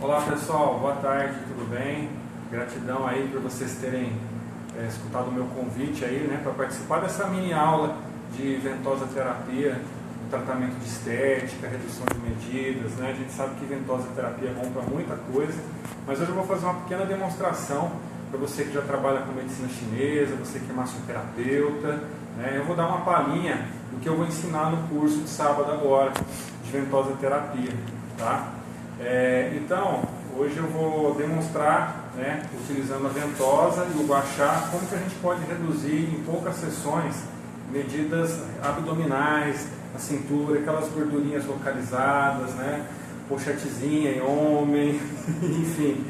Olá pessoal, boa tarde, tudo bem? Gratidão aí por vocês terem escutado o meu convite aí, né, para participar dessa mini aula de ventosa terapia, tratamento de estética, redução de medidas, né? A gente sabe que ventosa terapia é bom para muita coisa, mas hoje eu vou fazer uma pequena demonstração para você que já trabalha com medicina chinesa, você que é massoterapeuta, né? Eu vou dar uma palhinha do que eu vou ensinar no curso de sábado agora, de ventosa terapia, tá? Então, hoje eu vou demonstrar, né, utilizando a ventosa e o gua sha, como que a gente pode reduzir em poucas sessões medidas abdominais, a cintura, aquelas gordurinhas localizadas, né, pochetezinha em homem, enfim,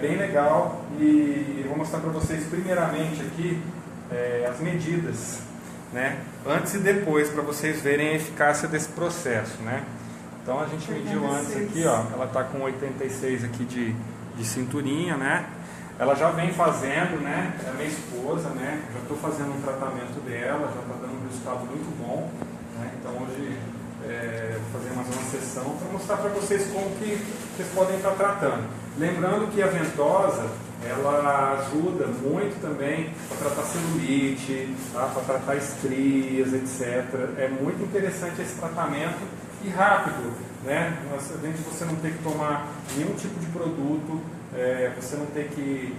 bem legal. E eu vou mostrar para vocês primeiramente aqui as medidas, né, antes e depois, para vocês verem a eficácia desse processo, né. Então a gente mediu antes aqui, ó, ela está com 86 aqui de cinturinha, né? Ela já vem fazendo, né? É a minha esposa, né? Já estou fazendo um tratamento dela, já está dando um resultado muito bom, né? Então hoje vou fazer mais uma sessão para mostrar para vocês como que vocês podem estar tratando. Lembrando que a ventosa, ela ajuda muito também para tratar celulite, tá? Para tratar estrias, etc. É muito interessante esse tratamento. E rápido, né? Além de você não ter que tomar nenhum tipo de produto, você não ter que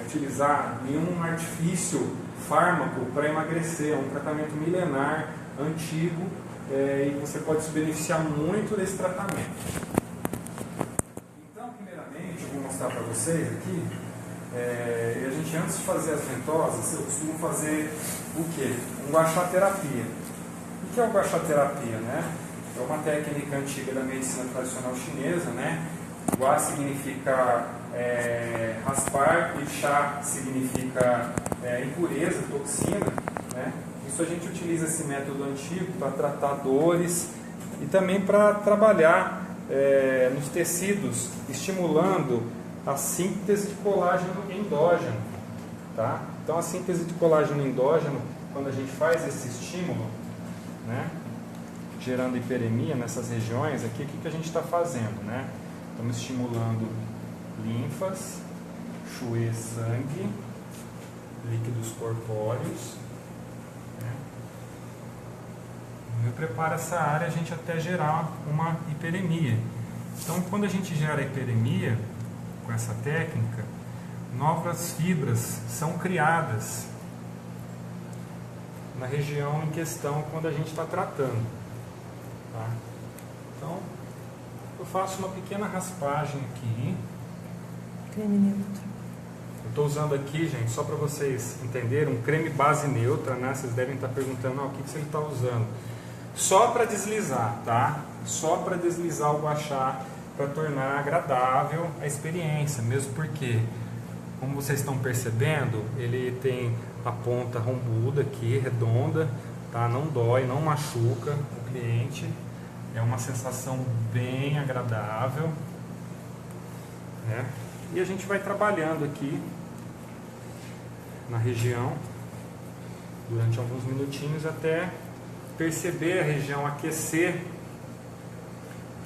utilizar nenhum artifício, fármaco para emagrecer. É um tratamento milenar, antigo, e você pode se beneficiar muito desse tratamento. Então, primeiramente, eu vou mostrar para vocês aqui, a gente antes de fazer as ventosas, eu costumo fazer o quê? Um gua sha terapia. O que é o gua sha terapia, né? É uma técnica antiga da medicina tradicional chinesa, né? Gua significa raspar e sha significa impureza, toxina, né? Isso a gente utiliza esse método antigo para tratar dores e também para trabalhar nos tecidos, estimulando a síntese de colágeno endógeno, tá? Então a síntese de colágeno endógeno, quando a gente faz esse estímulo, né, gerando hiperemia nessas regiões aqui, o que a gente está fazendo, né? Estamos estimulando linfas, chuê sangue, líquidos corpóreos, né? E prepara essa área a gente até gerar uma hiperemia. Então, quando a gente gera hiperemia com essa técnica, novas fibras são criadas na região em questão quando a gente está tratando. Tá? Então, eu faço uma pequena raspagem aqui. Creme neutro. Eu estou usando aqui, gente, só para vocês entenderem, um creme base neutra, né? Vocês devem estar perguntando, o que você está usando? Só para deslizar, tá? Só para deslizar o gua sha, para tornar agradável a experiência, mesmo porque, como vocês estão percebendo, ele tem a ponta rombuda aqui, redonda, tá? Não dói, não machuca o cliente. É uma sensação bem agradável, né? E a gente vai trabalhando aqui na região durante alguns minutinhos até perceber a região aquecer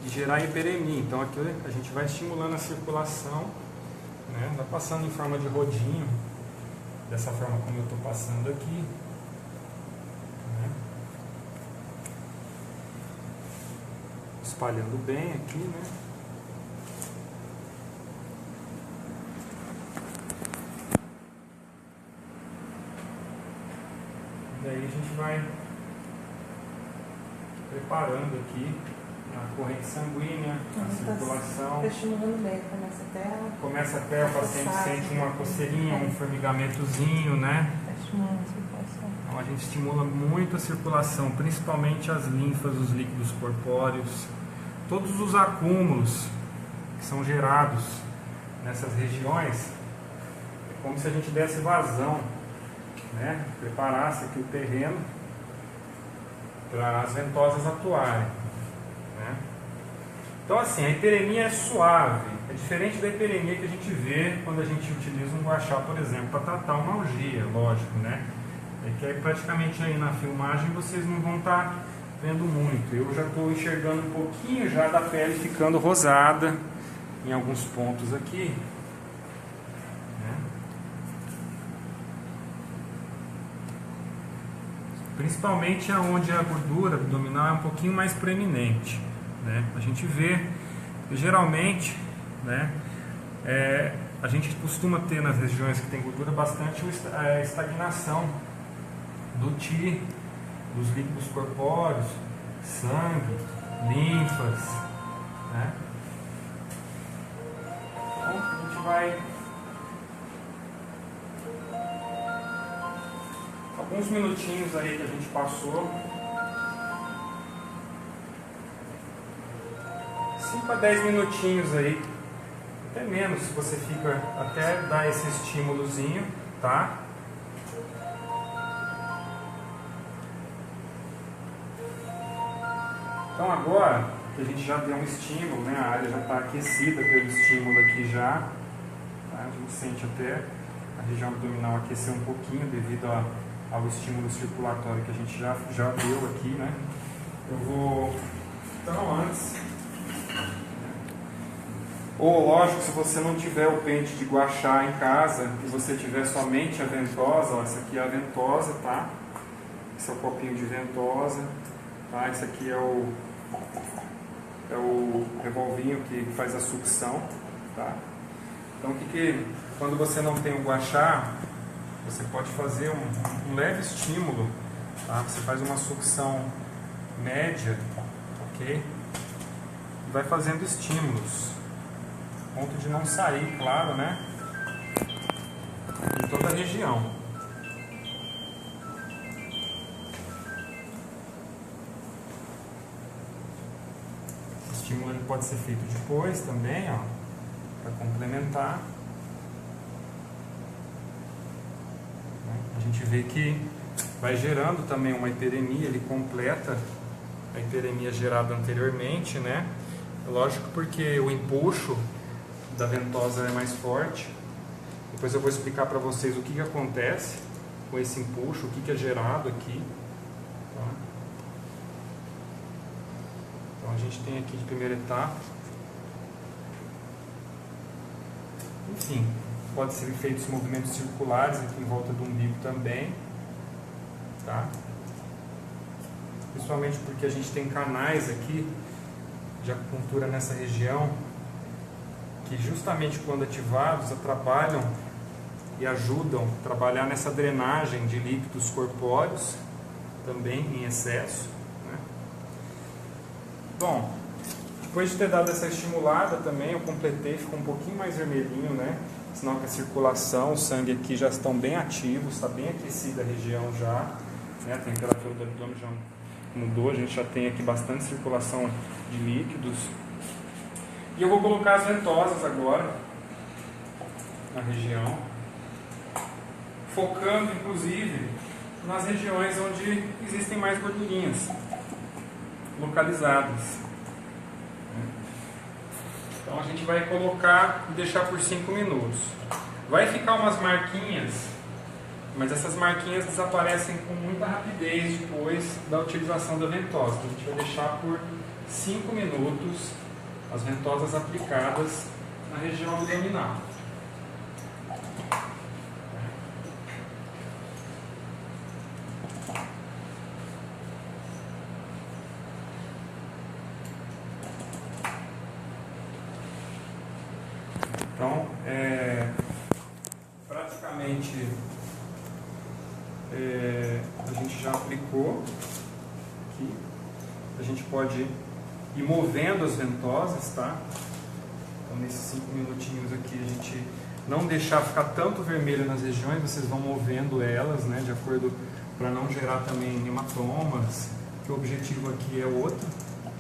e gerar hiperemia. Então aqui a gente vai estimulando a circulação, né? Vai passando em forma de rodinho, dessa forma como eu estou passando aqui. Espalhando bem aqui, né? E daí a gente vai preparando aqui a corrente sanguínea, a circulação. Está estimulando bem, Começa até o paciente sente uma coceirinha, um formigamentozinho, né? Está estimulando a circulação. Então a gente estimula muito a circulação, principalmente as linfas, os líquidos corpóreos. Todos os acúmulos que são gerados nessas regiões, é como se a gente desse vazão, né? Preparasse aqui o terreno para as ventosas atuarem, né? Então assim, a hiperemia é suave, é diferente da hiperemia que a gente vê quando a gente utiliza um gua sha, por exemplo, para tratar uma algia, lógico, né? É que aí, praticamente aí na filmagem vocês não vão estar vendo muito. Eu já estou enxergando um pouquinho já da pele ficando rosada, em alguns pontos aqui, né? Principalmente aonde a gordura abdominal é um pouquinho mais proeminente, né? A gente vê, geralmente, né, a gente costuma ter nas regiões que tem gordura bastante a estagnação do Qi, dos líquidos corpóreos, sangue, linfas, né? Então a gente vai alguns minutinhos aí que a gente passou, 5 a 10 minutinhos aí, até menos, se você fica até dar esse estímulozinho, tá? Então agora que a gente já deu um estímulo, né, a área já está aquecida pelo estímulo aqui já, tá? A gente sente até a região abdominal aquecer um pouquinho devido ao estímulo circulatório que a gente já deu aqui, né? Eu vou, então antes, ou lógico, se você não tiver o pente de gua sha em casa e você tiver somente a ventosa, ó, essa aqui é a ventosa, tá? Esse é o copinho de ventosa, tá? Esse aqui é o revolvinho que faz a sucção, tá? Então quando você não tem o gua sha, você pode fazer um leve estímulo, tá? Você faz uma sucção média, ok? E vai fazendo estímulos, a ponto de não sair, claro, né? Em toda a região. Esse estímulo ele pode ser feito depois também, ó, para complementar. A gente vê que vai gerando também uma hiperemia, ele completa a hiperemia gerada anteriormente, né? Lógico, porque o empuxo da ventosa é mais forte. Depois eu vou explicar para vocês o que acontece com esse empuxo, o que é gerado aqui, tá? Então a gente tem aqui de primeira etapa. Enfim, pode ser feitos movimentos circulares aqui em volta do umbigo também, tá? Principalmente porque a gente tem canais aqui de acupuntura nessa região que justamente quando ativados atrapalham e ajudam a trabalhar nessa drenagem de líquidos corpóreos também em excesso, né? Bom, depois de ter dado essa estimulada também, eu completei, ficou um pouquinho mais vermelhinho, né? Sinal que a circulação, o sangue aqui já estão bem ativos, está bem aquecida a região já, né? A temperatura do abdômen já mudou, a gente já tem aqui bastante circulação de líquidos. E eu vou colocar as ventosas agora na região, focando inclusive nas regiões onde existem mais gordurinhas localizadas. Então a gente vai colocar e deixar por 5 minutos. Vai ficar umas marquinhas, mas essas marquinhas desaparecem com muita rapidez depois da utilização da ventosa. Então, a gente vai deixar por 5 minutos as ventosas aplicadas na região abdominal. Então, praticamente a gente já aplicou aqui. A gente pode ir movendo as ventosas, tá? Então, nesses 5 minutinhos aqui, a gente não deixar ficar tanto vermelho nas regiões, vocês vão movendo elas, né? De acordo, para não gerar também hematomas, que o objetivo aqui é outro,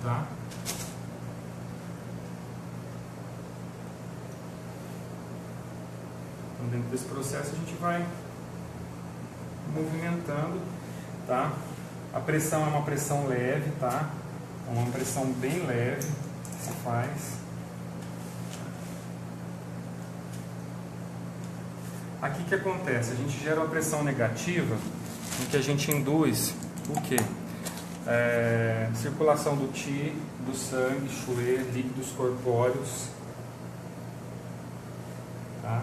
tá? Então, dentro desse processo a gente vai movimentando, tá? A pressão é uma pressão leve, tá? É uma pressão bem leve que se faz. Aqui que acontece? A gente gera uma pressão negativa em que a gente induz o quê? Circulação do Qi, do sangue, Xue, líquidos corpóreos, tá?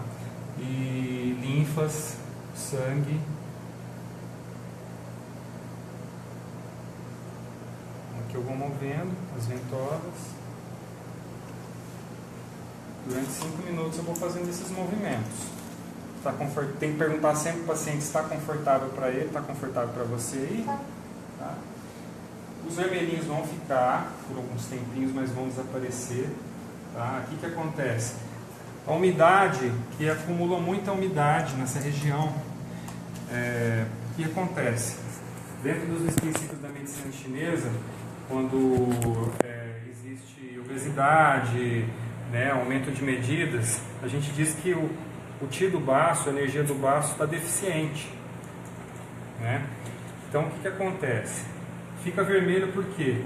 E linfas, sangue. Aqui eu vou movendo as ventosas. Durante 5 minutos eu vou fazendo esses movimentos. Tem que perguntar sempre para o paciente se está confortável para ele, está confortável para você aí. Tá? Os vermelhinhos vão ficar por alguns tempinhos, mas vão desaparecer. Tá? Aqui que acontece? A umidade, que acumula muita umidade nessa região, o que acontece? Dentro dos princípios da medicina chinesa, quando existe obesidade, né, aumento de medidas, a gente diz que o Qi do baço, a energia do baço está deficiente. Né? Então o que acontece? Fica vermelho por quê?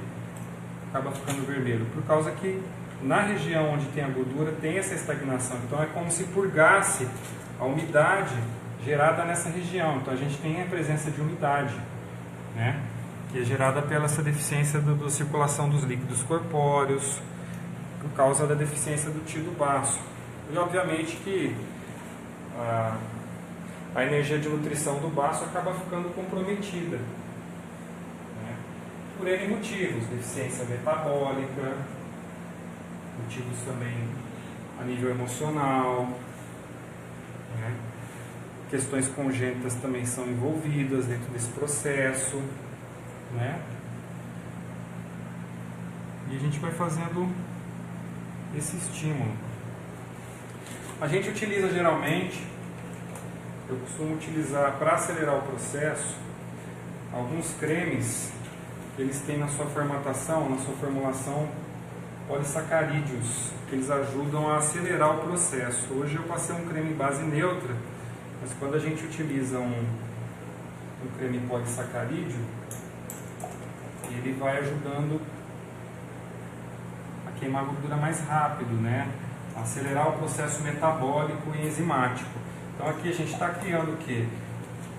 Acaba ficando vermelho por causa que na região onde tem a gordura tem essa estagnação. Então é como se purgasse a umidade gerada nessa região. Então a gente tem a presença de umidade, né? Que é gerada pela essa deficiência da circulação dos líquidos corpóreos, por causa da deficiência do Qi do baço. E obviamente que a energia de nutrição do baço acaba ficando comprometida, né? Por N motivos, deficiência metabólica, motivos também a nível emocional, né? Questões congênitas também são envolvidas dentro desse processo, né? E a gente vai fazendo esse estímulo. A gente utiliza geralmente, eu costumo utilizar para acelerar o processo, alguns cremes que eles têm na sua formulação, polissacarídeos, que eles ajudam a acelerar o processo. Hoje eu passei um creme base neutra, mas quando a gente utiliza um creme polissacarídeo, ele vai ajudando a queimar a gordura mais rápido, né? Acelerar o processo metabólico e enzimático. Então aqui a gente está criando o quê?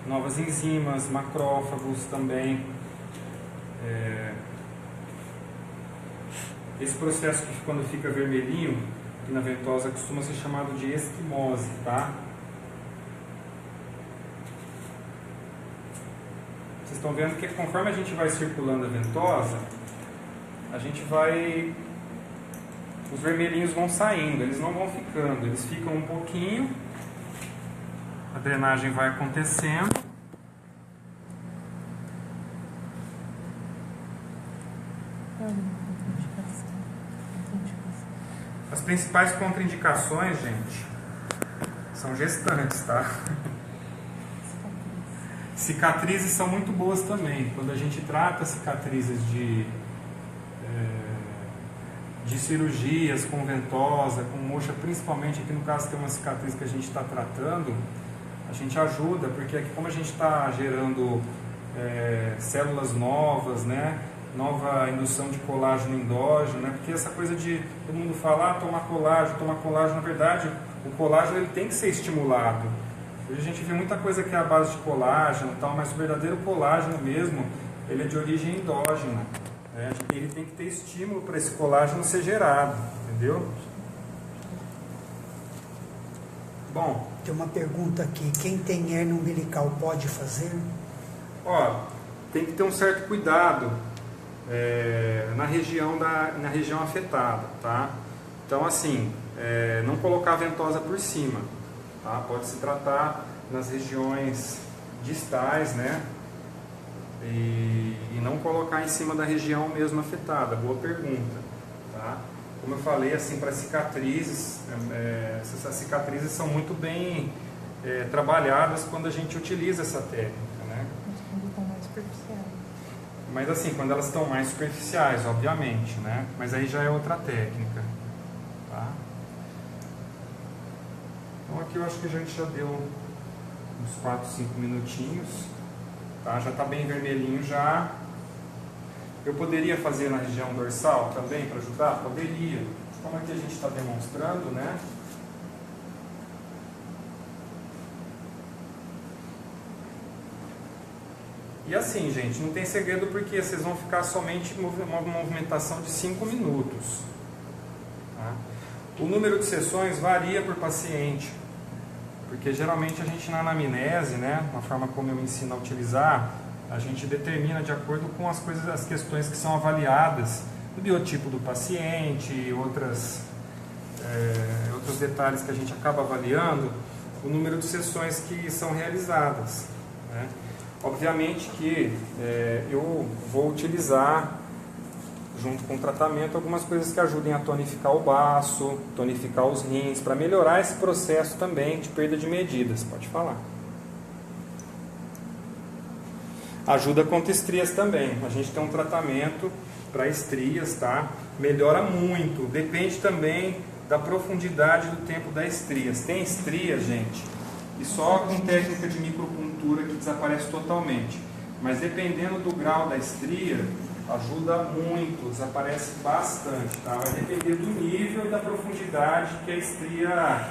Novas enzimas, macrófagos também. Esse processo que quando fica vermelhinho, aqui na ventosa, costuma ser chamado de esquimose, tá? Vocês estão vendo que conforme a gente vai circulando a ventosa, a gente vai... Os vermelhinhos vão saindo, eles não vão ficando, eles ficam um pouquinho, a drenagem vai acontecendo. As principais contraindicações, gente, são gestantes, tá? Cicatrizes são muito boas também. Quando a gente trata cicatrizes de cirurgias com ventosa, com moxa, principalmente aqui no caso tem uma cicatriz que a gente está tratando, a gente ajuda, porque aqui como a gente está gerando células novas, né? Nova indução de colágeno endógeno, né? Porque essa coisa de todo mundo falar, tomar colágeno, na verdade o colágeno ele tem que ser estimulado. Hoje a gente vê muita coisa que é a base de colágeno e tal, mas o verdadeiro colágeno mesmo, ele é de origem endógena. Ele tem que ter estímulo para esse colágeno ser gerado, entendeu? Bom, tem uma pergunta aqui: quem tem hernia umbilical pode fazer? Tem que ter um certo cuidado na região afetada, tá? Então assim, não colocar a ventosa por cima, tá? Pode se tratar nas regiões distais, né? E não colocar em cima da região mesmo afetada. Boa pergunta, tá? Como eu falei, assim, para cicatrizes, essas cicatrizes são muito bem trabalhadas quando a gente utiliza essa técnica, né? Mas quando estão mais superficiais. Mas assim, quando elas estão mais superficiais, obviamente, né? Mas aí já é outra técnica, tá? Então aqui eu acho que a gente já deu uns 4, 5 minutinhos. Tá, já está bem vermelhinho já. Eu poderia fazer na região dorsal também para ajudar? Poderia. Como aqui a gente está demonstrando, né? E assim, gente, não tem segredo porque vocês vão ficar somente uma movimentação de 5 minutos. Tá? O número de sessões varia por paciente. Porque geralmente a gente na anamnese, né, uma forma como eu ensino a utilizar, a gente determina de acordo com as questões que são avaliadas, o biotipo do paciente, outros detalhes que a gente acaba avaliando, o número de sessões que são realizadas, né? Obviamente que eu vou utilizar, junto com o tratamento, algumas coisas que ajudem a tonificar o baço, tonificar os rins, para melhorar esse processo também de perda de medidas. Pode falar. Ajuda contra estrias também. A gente tem um tratamento para estrias, tá? Melhora muito. Depende também da profundidade do tempo das estrias. Tem estrias, gente, e só com técnica de micropuntura que desaparece totalmente. Mas dependendo do grau da estria, ajuda muito, desaparece bastante, tá? Vai depender do nível e da profundidade que a estria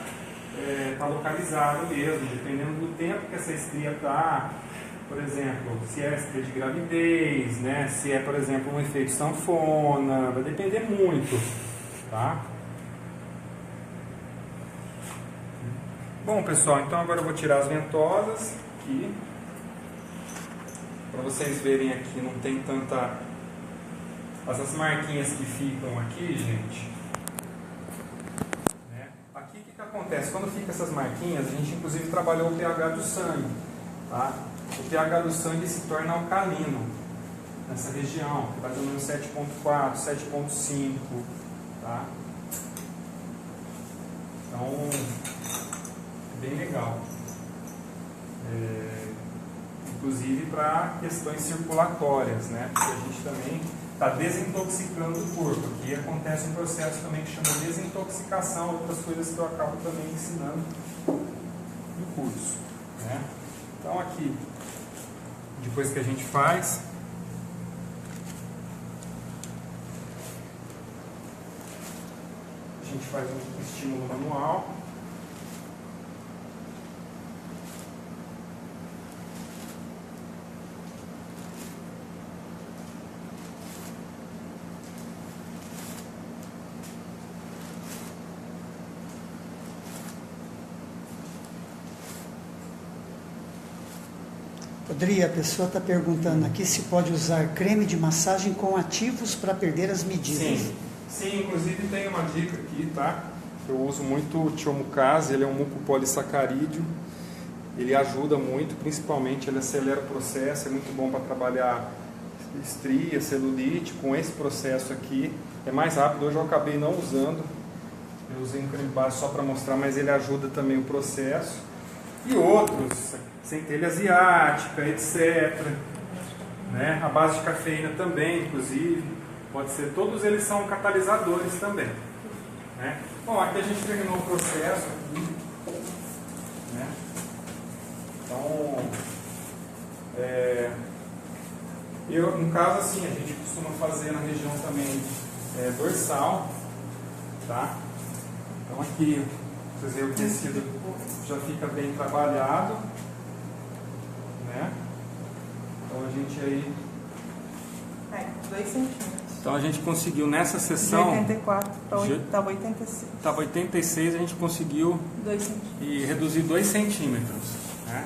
está localizada mesmo, dependendo do tempo que essa estria está, por exemplo, se é estria de gravidez, né? Se é, por exemplo, um efeito sanfona, vai depender muito, tá? Bom, pessoal, então agora eu vou tirar as ventosas aqui, para vocês verem aqui, não tem tanta... Essas marquinhas que ficam aqui, gente, né? Aqui o que acontece? Quando fica essas marquinhas, a gente inclusive trabalhou o pH do sangue, tá? O pH do sangue se torna alcalino nessa região, mais ou menos 7.4, 7.5, tá? Então, é bem legal. Inclusive para questões circulatórias, né? Porque a gente também está desintoxicando o corpo. Aqui acontece um processo também que chama desintoxicação, outras coisas que eu acabo também ensinando no curso, né? Então aqui, depois que a gente faz, a gente faz um estímulo manual. Rodrigo, a pessoa está perguntando aqui se pode usar creme de massagem com ativos para perder as medidas. Sim, inclusive tem uma dica aqui, tá? Eu uso muito o Thiomucase, ele é um mucopolissacarídeo. Ele ajuda muito, principalmente ele acelera o processo, é muito bom para trabalhar estria, celulite. Com esse processo aqui é mais rápido. Hoje eu acabei não usando, eu usei um creme base só para mostrar, mas ele ajuda também o processo. E outros, centelha asiática, etc. Né? A base de cafeína também, inclusive, pode ser. Todos eles são catalisadores também. Né? Bom, aqui a gente terminou o processo. Né? Então, no caso assim, a gente costuma fazer na região também dorsal, tá? Então aqui, vocês veem o tecido já fica bem trabalhado, né? Então a gente aí... 2 centímetros. Então a gente conseguiu nessa sessão... De 84 para 86. Estava 86, a gente conseguiu 2 centímetros. E reduzir 2 centímetros. Né?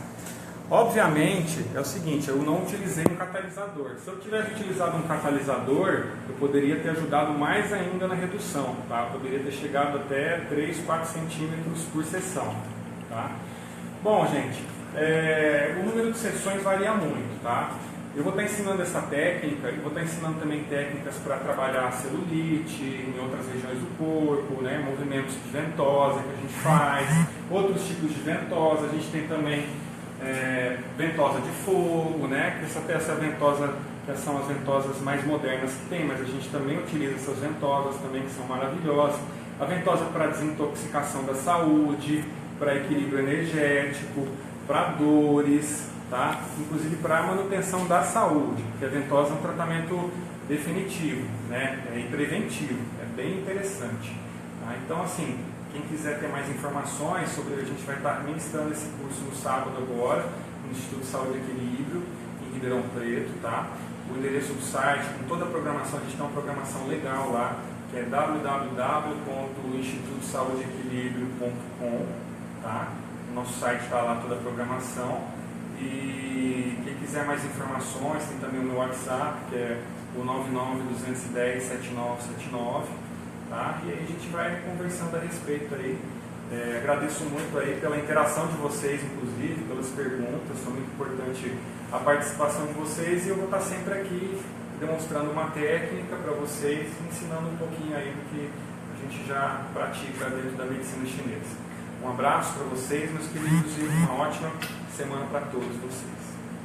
Obviamente, é o seguinte, eu não utilizei um catalisador. Se eu tivesse utilizado um catalisador, eu poderia ter ajudado mais ainda na redução. Tá? Eu poderia ter chegado até 3, 4 centímetros por sessão. Tá? Bom, gente, o número de sessões varia muito. Tá? Eu vou estar ensinando essa técnica e vou estar ensinando também técnicas para trabalhar celulite em outras regiões do corpo, né? Movimentos de ventosa que a gente faz, outros tipos de ventosa. A gente tem também ventosa de fogo, né? Essa ventosa, que são as ventosas mais modernas que tem, mas a gente também utiliza essas ventosas também, que são maravilhosas. A ventosa para desintoxicação da saúde, para equilíbrio energético, para dores, tá? Inclusive para a manutenção da saúde, porque a ventosa é um tratamento definitivo, né? E preventivo, é bem interessante. Tá? Então, assim, quem quiser ter mais informações sobre, a gente vai estar ministrando esse curso no sábado agora, no Instituto de Saúde e Equilíbrio, em Ribeirão Preto, tá? O endereço do site, com toda a programação, a gente tem uma programação legal lá, que é www.institutosaudeequilibrio.com, tá? nosso site está lá toda a programação. E quem quiser mais informações, tem também o meu WhatsApp, que é o 992107979, tá? E aí a gente vai conversando a respeito aí. Agradeço muito aí pela interação de vocês, inclusive, pelas perguntas, foi muito importante a participação de vocês, e eu vou estar sempre aqui demonstrando uma técnica para vocês, ensinando um pouquinho aí do que a gente já pratica dentro da medicina chinesa. Um abraço para vocês, meus queridos, e uma ótima semana para todos vocês.